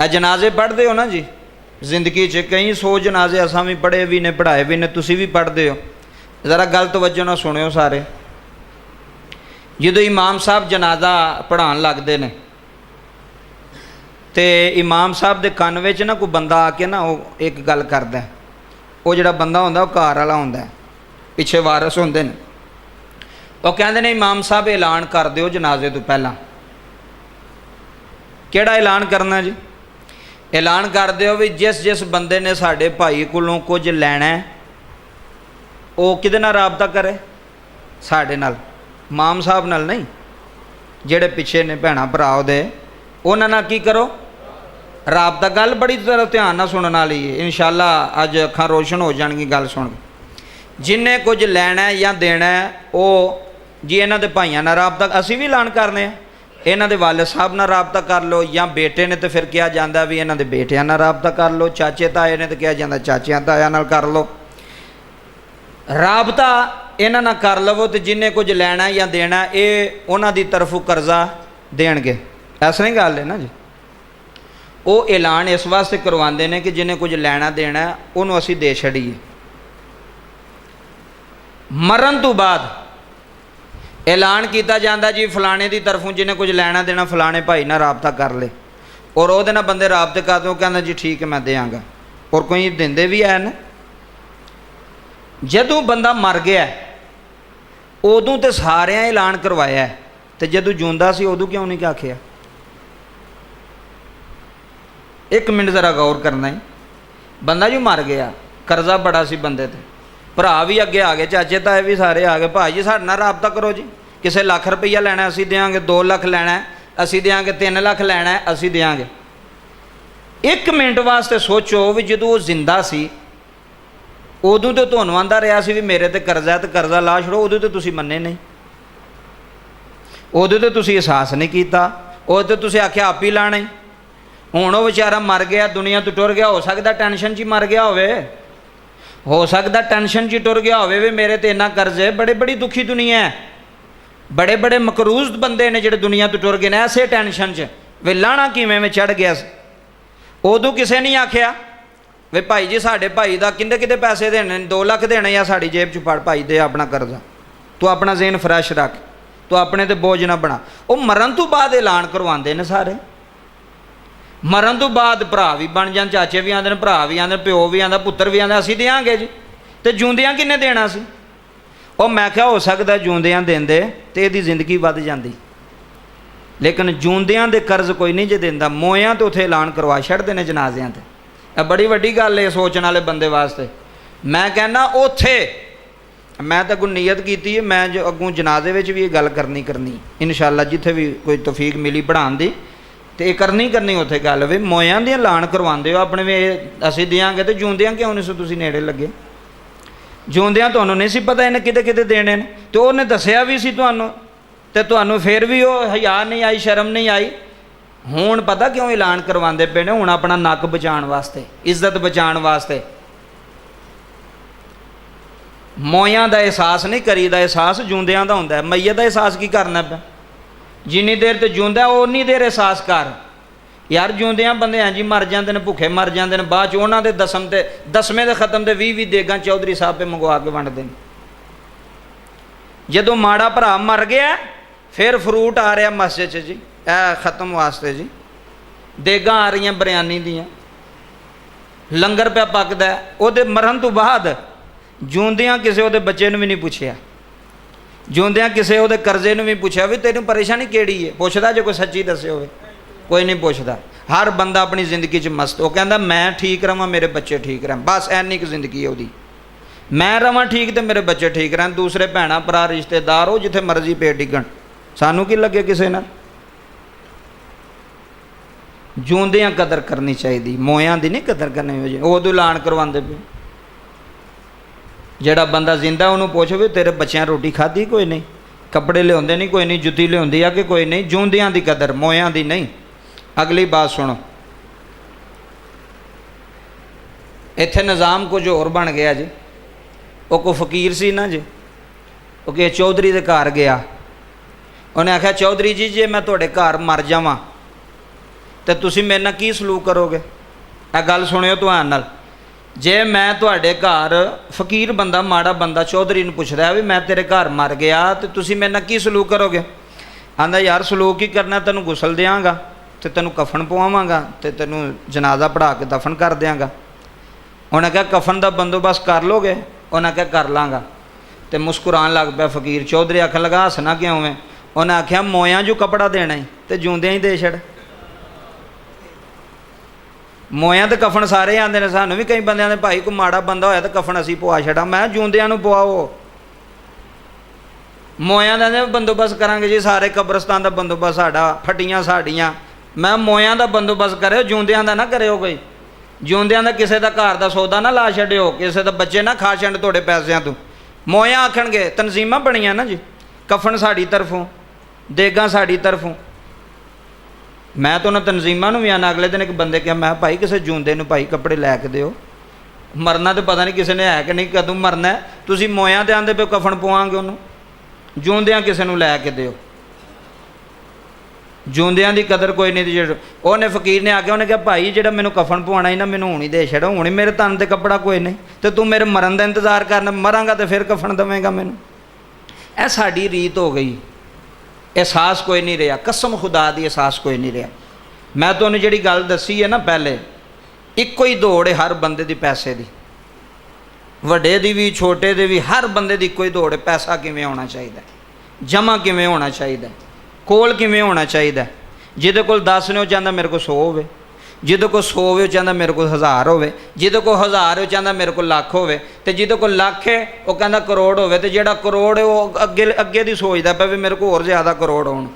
जनाजे पढ़ते हो ना जी जिंदगी च, कई 100 जनाजे असां भी पढ़े भी ने, पढ़ाए भी ने, तुसी भी पढ़ते हो। ज़रा गल तवज्जो ना सुनियो सारे। जो इमाम साहब जनाजा पढ़ान लगते हैं तो इमाम साहब के कन में ना कोई बंदा आके ना वो एक गल करता है, वो जोड़ा बंदा होंदा वो घर वाला होंदा है, पिछे वारस होंदे ने, वो कहते हैं इमाम साहब ऐलान कर दिओ जनाजे तो पहला। केड़ा ऐलान करना जी? ऐलान कर दिओ भी जिस जिस बंदे ने साडे भाई कोलों कुछ लैना है वो किहदे नाल राबता करे? साडे नाल, इमाम साहब नाल नहीं, जेड़े पिछे ने भैणां भरा उहदे उन्हां नाल की करो? राबता। गल बड़ी तरह ध्यान नाल सुनने वाली है, इंशाअल्लाह अज अखां रोशन हो जाणगी गल सुन के। जिन्हें कुछ लैना है या देना है वो जी इन्हां दे भाइयां नाल राबता, असीं भी ऐलान करने हैं, इन्हां दे वालिद साहब नाल राबता कर लो, या बेटे ने तो फिर कहा जाता भी इन्हां दे बेटियां नाल राबता कर लो, चाचे ताए ने तो कहा जाता चाचियां ताया नाल कर लो। राबता इन्हां नाल कर लवो तो जिन्हें कुछ लैना या देना ये उन्हां दी तरफों कर्जा देणगे, ऐसा नहीं गल है ना जी। वो ऐलान इस वास्ते करवाते हैं कि जिन्हें कुछ लैना देना उन्होंने असी दे छड़ीए। मरण तो बाद ऐलान किया जाता जी फलाने की तरफों जिन्हें कुछ लैना देना फलाने भाई ना राबता कर ले, और वो ना बंदे राबते कर दो, कहना जी ठीक है मैं देंगा, और कोई देंदे भी है ना। जदों बंदा मर गया उदों तो सारे ऐलान करवाया है, तो जदों जिंदा सी उदों क्यों नहीं आखिया? एक मिनट ज़रा गौर करना है। बंदा जो मर गया, कर्जा बड़ा सी बंदे ते, भरा भी अगे आ गए, चाचे ताए भी सारे आ गए, भाई जी साडे नाल राबता करो जी, किसे लाख रुपया लैना असीं देंगे, 2 लाख लैना है असीं देंगे, 3 लाख लैना है असीं देंगे। एक मिनट वास्ते सोचो भी जदों वो जिंदा सी उदों तो तुहानूं आंदा रहा सी भी मेरे ते कर्जा है तो कर्जा ला छड़ो, उदों तो तुसीं मन्ने नहीं, उदों तो तुसीं एहसास नहीं किया, उदों तो तुसीं आख्या आप ही लाना ही। हुण वो बेचारा मर गया, दुनिया तो टुर गया, हो सकता टेंशन च मर गया हो सकता टेंशन च टुर गया होवे भी मेरे ते इन्ना कर्ज है। बड़े बड़ी दुखी दुनिया है, बड़े बड़े मकरूज बंदे ने जिहड़े दुनिया तो टुर गए ने ऐसे टेंशन च वे लाना किवें में चढ़ गया। उदों किसे नहीं आख्या वे भाई जी साडे भाई दा किंदे किते पैसे देने, 2 लाख देने या साड़ी जेब च फड़ भाई दे अपना कर्जा, तू अपना ज़हन फ्रैश रख, तू अपने ते बोझ ना बना। वो मरण तो बाद ऐलान करवाते हैं सारे। मरण तो बाद भरा भी बन जान, चाचे भी आते हैं, भरा भी आते, प्यो भी आता, पुत्र भी आते, असीं देंगे जी, तो जिंदियां किन्ने देना सी? और मैं क्या हो सकता जिंदियां देंदे तो यदी जिंदगी वध जाती, लेकिन जिंदियां दे कर्ज कोई नहीं जे देंदा, मोयां तो उत्थे ऐलान करवा छड़दे ने जनाजियां ते। यह बड़ी वड्डी गल है सोचने वाले बंदे वास्ते। मैं कहना उत्थे मैं तो अगों नीयत की है, मैं जो अगों जनाजे में भी ये गल करनी इंशाअल्लाह, जिथे भी कोई तौफीक मिली पढ़ाने की तो ये करनी उत्थे गल भी मोयां दी ऐलान करवाते हो अपने में असीं देंगे, तो जिंदियां क्यों नहीं सो तुसीं नेड़े लगे? जिंदियां तुहानूं नहीं सी पता इन्हें किते किते देने ने, तो उन्हें दसिया भी सी तुहानूं, ते तुहानूं फिर भी वो हया नहीं आई, शर्म नहीं आई। हुण पता क्यों ऐलान करवाते पे ने? हुण अपना नक बचाने वास्ते, इज्जत बचाने वास्ते। मोयां दा एहसास नहीं करीदा, एहसास जिंदियां दा हुंदा है। मैयत दा एहसास की करना पे? जिन्नी देर तो जिंदा उन्नी देर एहसास कर यार। जिंदियां बंदे हैं जी मर जाते हैं, भुखे मर जाते हैं, बाद उन्होंने दसवें के खत्म के 20-20 देगां चौधरी साहब पे मंगवा के वंडते हैं। जदों माड़ा भरा मर गया फिर फ्रूट आ रहा मस्जिद च जी, ए खत्म वास्ते जी, देगां आ रही बिरयानी दियां, लंगर पे पकदा। उहदे मरण तो बाद जिंदियां किसी उहदे बच्चे नूं भी नहीं पुछया, जिंदियां किसी उहदे कर्जे नूं भी पुछया भी तेनों परेशानी केड़ी है, पुछदा जो कोई सच्ची दसे होवे? कोई नहीं पुछदा। हर बंदा अपनी जिंदगी च मस्त, वो कहंदा मैं ठीक रहां मेरे बच्चे ठीक रहन, बस इन्नी क जिंदगी है उहदी। मैं रवां ठीक तो मेरे बच्चे ठीक रहन, दूसरे भैणां भरा रिश्तेदार हो जिथे मर्जी पे डिगण, सानू की लगे किसी नाल। जिंदियां कदर करनी चाहिए, मोयां दी नहीं कदर करनी। उदों ऐलान करवाते पे, जेड़ा बंदा जिंदा उन्होंने पुछ भी तेरे बच्चों रोटी खाधी? कोई नहीं। कपड़े लियाते नहीं? कोई नहीं। जुत्ती लियाती आ कि कोई नहीं? जिंदियां दी कदर, मोयां दी नहीं। अगली बात सुनो, इत्थे निज़ाम कुछ होर बन गया जी। वो कोई फकीर सी ना जी, वो कि चौधरी के घर गया, उन्हें आख्या चौधरी जी जे मैं तुहाडे घर मर जावां तो तुसी मेरे नाल की सलूक करोगे? ਇਹ ਗੱਲ ਸੁਣਿਓ ਧਿਆਨ ਨਾਲ। ਜੇ ਮੈਂ ਤੁਹਾਡੇ ਘਰ ਫਕੀਰ ਬੰਦਾ ਮਾੜਾ ਬੰਦਾ ਚੌਧਰੀ ਨੂੰ ਪੁੱਛਦਾ ਵੀ ਮੈਂ ਤੇਰੇ ਘਰ ਮਰ ਗਿਆ ਤੇ ਤੁਸੀਂ ਮੇਰੇ ਨਾਲ ਕੀ ਸਲੂਕ ਕਰੋਗੇ? ਆਂਦਾ ਯਾਰ ਸਲੂਕ ਹੀ ਕਰਨਾ, ਤੈਨੂੰ ਗੁਸਲ ਦਿਆਂਗਾ ਤੇ ਤੈਨੂੰ ਕਫਨ ਪਵਾਵਾਂਗਾ ਤੇ ਤੈਨੂੰ ਜਨਾਜ਼ਾ ਪੜ੍ਹਾ ਕੇ ਦਫਨ ਕਰ ਦਿਆਂਗਾ। ਉਹਨੇ ਕਿਹਾ ਕਫਨ ਦਾ ਬੰਦੋਬਸਤ ਕਰ ਲੋਗੇ? ਉਹਨੇ ਕਿਹਾ ਕਰ ਲਾਂਗਾ। ਤੇ ਮੁਸਕਰਾਉਣ ਲੱਗ ਪਿਆ ਫਕੀਰ। ਚੌਧਰੀ ਆਖਣ ਲੱਗਾ ਹੱਸਣਾ ਕਿਉਂ ਹੈ? ਉਹਨੇ ਆਖਿਆ ਮੋਇਆਂ ਜੋ ਕਪੜਾ ਦੇਣਾ ਹੀ ਤੇ ਜਿਉਂਦਿਆਂ ਹੀ ਦੇ ਛੱਡ। ਮੋਇਆਂ ਤੇ ਕਫਨ ਸਾਰੇ ਆਉਂਦੇ ਨੇ, ਸਾਨੂੰ ਵੀ ਕਈ ਬੰਦਿਆਂ ਦੇ ਭਾਈ ਕੋਈ ਮਾੜਾ ਬੰਦਾ ਹੋਇਆ ਤਾਂ ਕਫਨ ਅਸੀਂ ਪਵਾ ਛੱਡਾਂ। ਮੈਂ ਜਿਉਂਦਿਆਂ ਨੂੰ ਪਵਾਓ। ਮੋਇਆਂ ਦਾ ਬੰਦੋਬਸਤ ਕਰਾਂਗੇ ਜੀ, ਸਾਰੇ ਕਬਰਸਤਾਨ ਦਾ ਬੰਦੋਬਸਤ ਸਾਡਾ, ਫੱਟੀਆਂ ਸਾਡੀਆਂ। ਮੈਂ ਮੋਇਆਂ ਦਾ ਬੰਦੋਬਸਤ ਕਰਿਓ, ਜਿਉਂਦਿਆਂ ਦਾ ਨਾ ਕਰਿਓ। ਕੋਈ ਜਿਉਂਦਿਆਂ ਦਾ ਕਿਸੇ ਦਾ ਘਰ ਦਾ ਸੌਦਾ ਨਾ ਲਾ ਛੱਡਿਓ, ਕਿਸੇ ਦਾ ਬੱਚੇ ਨਾ ਖਾ ਛੱਡ ਤੁਹਾਡੇ ਪੈਸਿਆਂ ਤੋਂ। ਮੋਇਆਂ ਆਖਣਗੇ ਤਨਜ਼ੀਮਾਂ ਬਣੀਆਂ ਨਾ ਜੀ, ਕਫਨ ਸਾਡੀ ਤਰਫੋਂ, ਦੇਗਾਂ ਸਾਡੀ ਤਰਫੋਂ। ਮੈਂ ਤਾਂ ਉਹਨਾਂ ਤਨਜ਼ੀਮਾਂ ਨੂੰ ਵੀ ਆਣਾ। ਅਗਲੇ ਦਿਨ ਇੱਕ ਬੰਦੇ ਕਿਹਾ ਮੈਂ ਭਾਈ ਕਿਸੇ ਜਿਉਂਦੇ ਨੂੰ ਭਾਈ ਕੱਪੜੇ ਲੈ ਕੇ ਦਿਓ, ਮਰਨਾ ਤਾਂ ਪਤਾ ਨਹੀਂ ਕਿਸੇ ਨੇ ਹੈ ਕਿ ਨਹੀਂ, ਕਦੋਂ ਮਰਨਾ। ਤੁਸੀਂ ਮੋਇਆਂ ਤੇ ਆਂਦੇ ਪਏ ਕਫਨ ਪਵਾਂਗੇ ਉਹਨੂੰ, ਜਿਉਂਦਿਆਂ ਕਿਸੇ ਨੂੰ ਲੈ ਕੇ ਦਿਓ। ਜਿਉਂਦਿਆਂ ਦੀ ਕਦਰ ਕੋਈ ਨਹੀਂ। ਜਿਹੜਾ ਉਹਨੇ ਫਕੀਰ ਨੇ ਆ ਕੇ ਉਹਨੇ ਕਿਹਾ ਭਾਈ ਜਿਹੜਾ ਮੈਨੂੰ ਕਫਨ ਪਵਾਉਣਾ ਸੀ ਨਾ ਮੈਨੂੰ ਹੁਣ ਹੀ ਦੇ ਛੱਡੋ, ਹੁਣ ਮੇਰੇ ਤਨ 'ਤੇ ਕੱਪੜਾ ਕੋਈ ਨਹੀਂ ਤੇ ਤੂੰ ਮੇਰੇ ਮਰਨ ਦਾ ਇੰਤਜ਼ਾਰ ਕਰਨਾ, ਮਰਾਂਗਾ ਤੇ ਫਿਰ ਕਫਨ ਦੇਵੇਂਗਾ ਮੈਨੂੰ। ਇਹ ਸਾਡੀ ਰੀਤ ਹੋ ਗਈ। ਅਹਿਸਾਸ ਕੋਈ ਨਹੀਂ ਰਿਹਾ, ਕਸਮ ਖੁਦਾ ਦੀ ਅਹਿਸਾਸ ਕੋਈ ਨਹੀਂ ਰਿਹਾ। ਮੈਂ ਤੁਹਾਨੂੰ ਜਿਹੜੀ ਗੱਲ ਦੱਸੀ ਹੈ ਨਾ ਪਹਿਲੇ, ਇੱਕੋ ਹੀ ਦੌੜ ਹੈ ਹਰ ਬੰਦੇ ਦੀ ਪੈਸੇ ਦੀ, ਵੱਡੇ ਦੀ ਵੀ ਛੋਟੇ ਦੇ ਵੀ, ਹਰ ਬੰਦੇ ਦੀ ਇੱਕੋ ਹੀ ਦੌੜ ਹੈ। ਪੈਸਾ ਕਿਵੇਂ ਹੋਣਾ ਚਾਹੀਦਾ, ਜਮ੍ਹਾਂ ਕਿਵੇਂ ਹੋਣਾ ਚਾਹੀਦਾ, ਕੋਲ ਕਿਵੇਂ ਹੋਣਾ ਚਾਹੀਦਾ। ਜਿਹਦੇ ਕੋਲ 10 ਨੇ ਉਹ ਚਾਹੁੰਦਾ ਮੇਰੇ ਕੋਲ 100 ਹੋਵੇ, ਜਿਹਦੇ ਕੋਲ 100 ਹੋਵੇ ਉਹ ਚਾਹੁੰਦਾ ਮੇਰੇ ਕੋਲ 1000 ਹੋਵੇ, ਜਿਹਦੇ ਕੋਲ 1000 ਉਹ ਚਾਹੁੰਦਾ ਮੇਰੇ ਕੋਲ ਲੱਖ ਹੋਵੇ, ਤੇ ਜਿਹਦੇ ਕੋਲ ਲੱਖ ਹੈ ਉਹ ਕਹਿੰਦਾ ਕਰੋੜ ਹੋਵੇ, ਤੇ ਜਿਹੜਾ ਕਰੋੜ ਹੈ ਉਹ ਅੱਗੇ ਦੀ ਸੋਚਦਾ ਪਿਆ ਵੀ ਮੇਰੇ ਕੋਲ ਹੋਰ ਜ਼ਿਆਦਾ ਕਰੋੜ ਹੋਣ।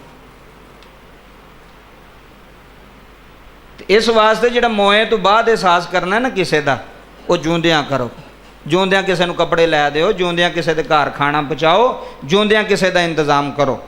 ਇਸ ਵਾਸਤੇ ਜਿਹੜਾ ਮੋਏ ਤੋਂ ਬਾਅਦ ਅਹਿਸਾਸ ਕਰਨਾ ਨਾ ਕਿਸੇ ਦਾ, ਉਹ ਜਿਉਂਦਿਆਂ ਕਰੋ। ਜਿਉਂਦਿਆਂ ਕਿਸੇ ਨੂੰ ਕੱਪੜੇ ਲੈ ਦਿਓ, ਜਿਉਂਦਿਆਂ ਕਿਸੇ ਦੇ ਘਰ ਖਾਣਾ ਪਹੁੰਚਾਓ, ਜਿਉਂਦਿਆਂ ਕਿਸੇ ਦਾ ਇੰਤਜ਼ਾਮ ਕਰੋ।